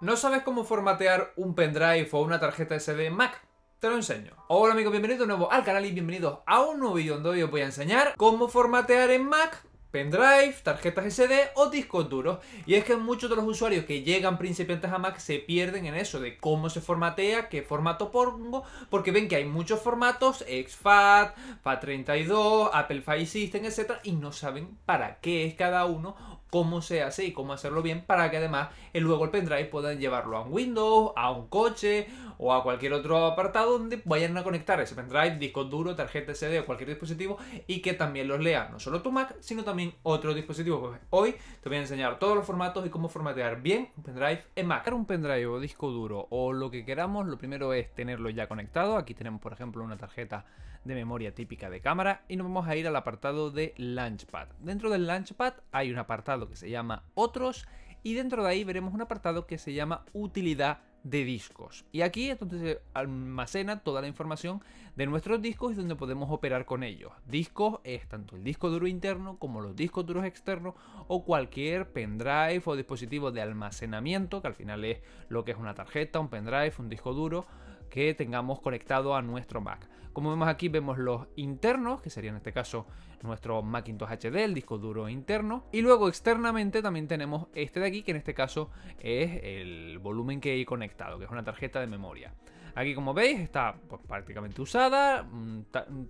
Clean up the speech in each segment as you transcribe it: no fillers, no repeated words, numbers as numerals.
¿No sabes cómo formatear un pendrive o una tarjeta SD en Mac? Te lo enseño. Hola amigos, bienvenidos de nuevo al canal y bienvenidos a un nuevo vídeo donde hoy os voy a enseñar cómo formatear en Mac pendrive, tarjetas SD o discos duros. Y es que muchos de los usuarios que llegan principiantes a Mac se pierden en eso de cómo se formatea, qué formato pongo, porque ven que hay muchos formatos, exFAT, FAT32, Apple File System, etc. y no saben para qué es cada uno, cómo se hace y cómo hacerlo bien para que además luego el pendrive puedan llevarlo a un Windows, a un coche o a cualquier otro apartado donde vayan a conectar ese pendrive, disco duro, tarjeta SD o cualquier dispositivo y que también los lea no solo tu Mac, sino también otro dispositivo. Pues hoy te voy a enseñar todos los formatos y cómo formatear bien un pendrive en Mac. Para un pendrive o disco duro o lo que queramos, lo primero es tenerlo ya conectado. Aquí tenemos por ejemplo una tarjeta de memoria típica de cámara y nos vamos a ir al apartado de Launchpad. Dentro del Launchpad hay un apartado que se llama Otros y dentro de ahí veremos un apartado que se llama Utilidad de discos. Y aquí es donde se almacena toda la información de nuestros discos y donde podemos operar con ellos. Discos es tanto el disco duro interno como los discos duros externos o cualquier pendrive o dispositivo de almacenamiento, que al final es lo que es una tarjeta, un pendrive, un disco duro que tengamos conectado a nuestro Mac. Como vemos aquí, vemos los internos, que sería en este caso nuestro Macintosh HD, el disco duro interno. Y luego externamente también tenemos este de aquí, que en este caso es el volumen que he conectado, que es una tarjeta de memoria. Aquí, como veis, está pues, prácticamente usada,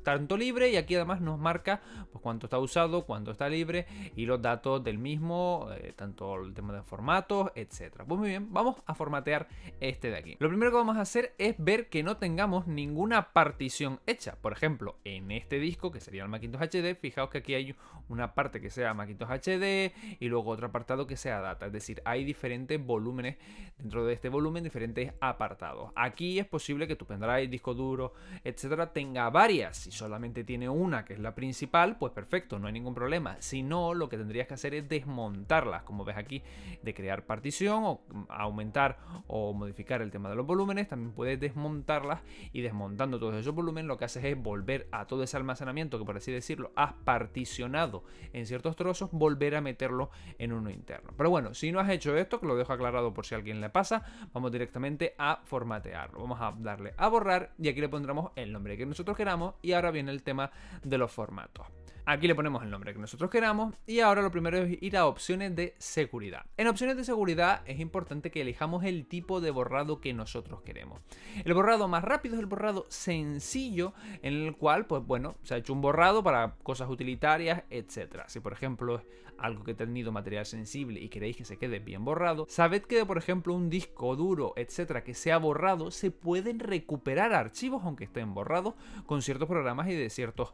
tanto libre, y aquí además nos marca pues, cuánto está usado, cuánto está libre y los datos del mismo, tanto el tema de formatos, etc. Pues muy bien, vamos a formatear este de aquí. Lo primero que vamos a hacer es ver que no tengamos ninguna partición hecha. Por ejemplo, en este disco, que sería el Macintosh HD, fijaos que aquí hay una parte que sea Macintosh HD y luego otro apartado que sea data. Es decir, hay diferentes volúmenes dentro de este volumen, diferentes apartados. Aquí es posible que tu pendrive, disco duro, etcétera, tenga varias. Si solamente tiene una, que es la principal, pues perfecto, no hay ningún problema. Si no, lo que tendrías que hacer es desmontarlas, como ves aquí, de crear partición o aumentar o modificar el tema de los volúmenes. También puedes desmontarlas y desmontando todos esos volúmenes lo que haces es volver a todo ese almacenamiento que, por así decirlo, has particionado en ciertos trozos, volver a meterlo en uno interno. Pero bueno, si no has hecho esto, que lo dejo aclarado por si a alguien le pasa, vamos directamente a formatearlo. Vamos a darle a borrar y aquí le pondremos el nombre que nosotros queramos y ahora viene el tema de los formatos. Aquí le ponemos el nombre que nosotros queramos y ahora lo primero es ir a opciones de seguridad. En opciones de seguridad es importante que elijamos el tipo de borrado que nosotros queremos. El borrado más rápido es el borrado sencillo, en el cual, pues bueno, se ha hecho un borrado para cosas utilitarias, etc. Si por ejemplo es algo que ha tenido material sensible y queréis que se quede bien borrado, sabed que por ejemplo un disco duro, etcétera, que sea borrado, se pueden recuperar archivos aunque estén borrados con ciertos programas y de ciertas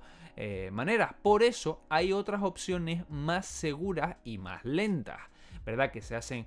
maneras. Por eso hay otras opciones más seguras y más lentas, ¿verdad? Que se hacen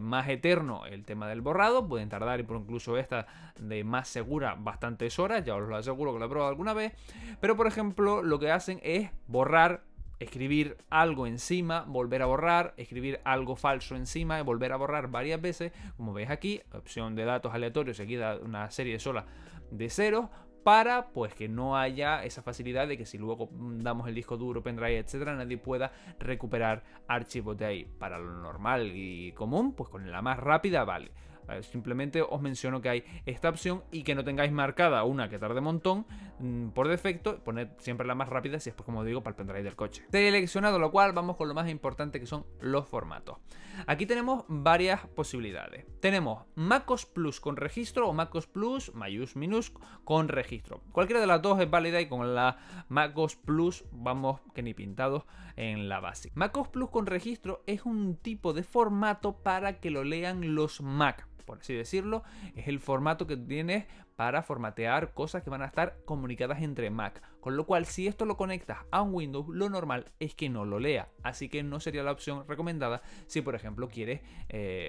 más eterno el tema del borrado, pueden tardar, y por incluso esta de más segura bastantes horas, ya os lo aseguro que lo he probado alguna vez, pero por ejemplo lo que hacen es borrar, escribir algo encima, volver a borrar, escribir algo falso encima y volver a borrar varias veces, como veis aquí, opción de datos aleatorios seguida una serie sola de ceros, para pues que no haya esa facilidad de que si luego damos el disco duro, pendrive, etcétera, nadie pueda recuperar archivos de ahí. Para lo normal y común, pues con la más rápida vale. Simplemente os menciono que hay esta opción y que no tengáis marcada una que tarde un montón por defecto, poned siempre la más rápida si es, pues, como digo, para el pendrive del coche. Seleccionado lo cual, vamos con lo más importante que son los formatos. Aquí tenemos varias posibilidades. Tenemos MacOS Plus con registro o MacOS Plus minus con registro. Cualquiera de las dos es válida y con la MacOS Plus vamos que ni pintados en la base. MacOS Plus con registro es un tipo de formato para que lo lean los Mac, por así decirlo. Es el formato que tienes para formatear cosas que van a estar comunicadas entre Mac, con lo cual si esto lo conectas a un Windows, lo normal es que no lo lea, así que no sería la opción recomendada si por ejemplo quieres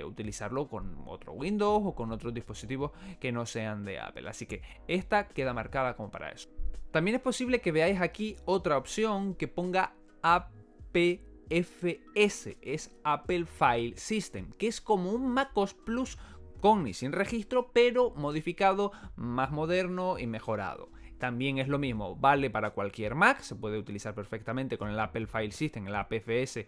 utilizarlo con otro Windows o con otros dispositivos que no sean de Apple, así que esta queda marcada como para eso. También es posible que veáis aquí otra opción que ponga APFS, es Apple File System, que es como un MacOS Plus con y sin registro, pero modificado, más moderno y mejorado. También es lo mismo, vale para cualquier Mac, se puede utilizar perfectamente con el Apple File System, el APFS,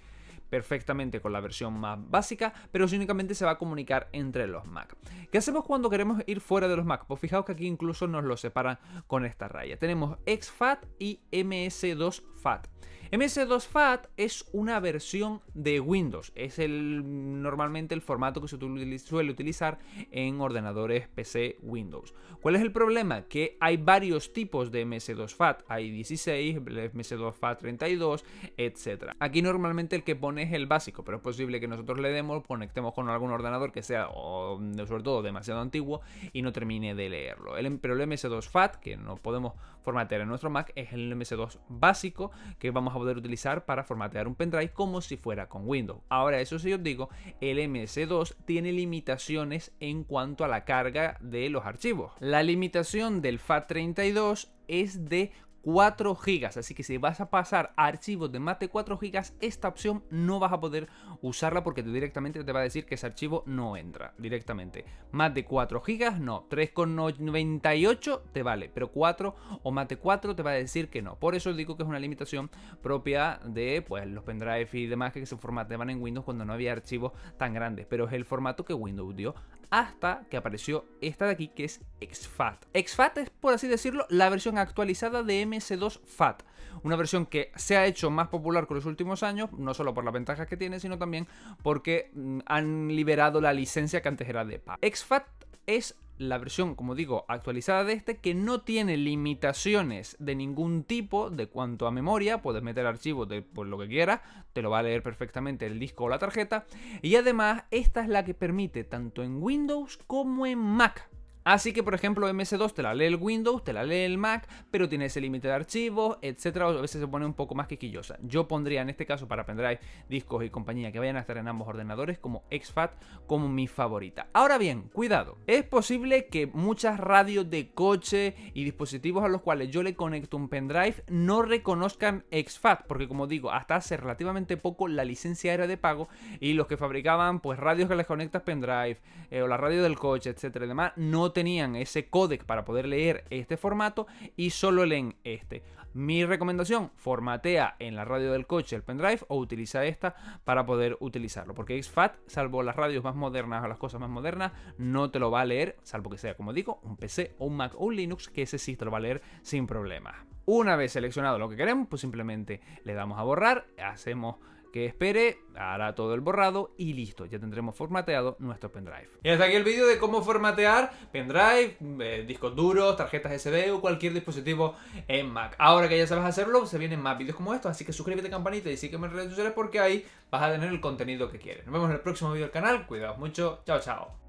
perfectamente con la versión más básica, pero únicamente se va a comunicar entre los Mac. ¿Qué hacemos cuando queremos ir fuera de los Mac? Pues fijaos que aquí incluso nos lo separan con esta raya. Tenemos exFAT y MS2FAT. MS2FAT es una versión de Windows, es normalmente el formato que se suele utilizar en ordenadores PC Windows. ¿Cuál es el problema? Que hay varios tipos de MS2FAT, hay 16, MS2FAT 32, etc. Aquí normalmente el que pone es el básico, pero es posible que nosotros le demos, conectemos con algún ordenador que sea, sobre todo, demasiado antiguo y no termine de leerlo. Pero el MS2FAT, que no podemos formatear en nuestro Mac, es el MS2 básico que vamos a poder utilizar para formatear un pendrive como si fuera con Windows. Ahora, eso sí os digo, el MS2 tiene limitaciones en cuanto a la carga de los archivos. La limitación del FAT32 es de 4 GB, así que si vas a pasar a archivos de más de 4 GB, esta opción no vas a poder usarla porque directamente te va a decir que ese archivo no entra directamente. Más de 4 GB no, 3,98 te vale, pero 4 o más de 4 te va a decir que no. Por eso os digo que es una limitación propia de pues, los pendrive y demás que se formateaban en Windows cuando no había archivos tan grandes, pero es el formato que Windows dio hasta que apareció esta de aquí, que es exFAT. exFAT es, por así decirlo, la versión actualizada de MS2FAT, una versión que se ha hecho más popular con los últimos años, no solo por las ventajas que tiene, sino también porque han liberado la licencia que antes era de pago. exFAT es la versión, como digo, actualizada de este, que no tiene limitaciones de ningún tipo de cuanto a memoria. Puedes meter archivos de pues, lo que quieras, te lo va a leer perfectamente el disco o la tarjeta, y además esta es la que permite tanto en Windows como en Mac. Así que, por ejemplo, MS2 te la lee el Windows, te la lee el Mac, pero tiene ese límite de archivos, etcétera. A veces se pone un poco más quisquillosa. Yo pondría en este caso para pendrive, discos y compañía que vayan a estar en ambos ordenadores como exFAT como mi favorita. Ahora bien, cuidado. Es posible que muchas radios de coche y dispositivos a los cuales yo le conecto un pendrive no reconozcan exFAT, porque como digo, hasta hace relativamente poco la licencia era de pago y los que fabricaban pues radios que les conectas pendrive o la radio del coche, etcétera y demás, no tenían ese códec para poder leer este formato y solo leen este. Mi recomendación, formatea en la radio del coche el pendrive o utiliza esta para poder utilizarlo, porque exFAT, salvo las radios más modernas o las cosas más modernas, no te lo va a leer, salvo que sea, como digo, un PC o un Mac o un Linux, que ese sí te lo va a leer sin problema. Una vez seleccionado lo que queremos, pues simplemente le damos a borrar, hacemos que espere, hará todo el borrado y listo, ya tendremos formateado nuestro pendrive. Y hasta aquí el vídeo de cómo formatear pendrive, discos duros, tarjetas SD o cualquier dispositivo en Mac. Ahora que ya sabes hacerlo, se vienen más vídeos como estos, así que suscríbete, campanita y sígueme en redes sociales porque ahí vas a tener el contenido que quieres. Nos vemos en el próximo vídeo del canal, cuidaos mucho, chao chao.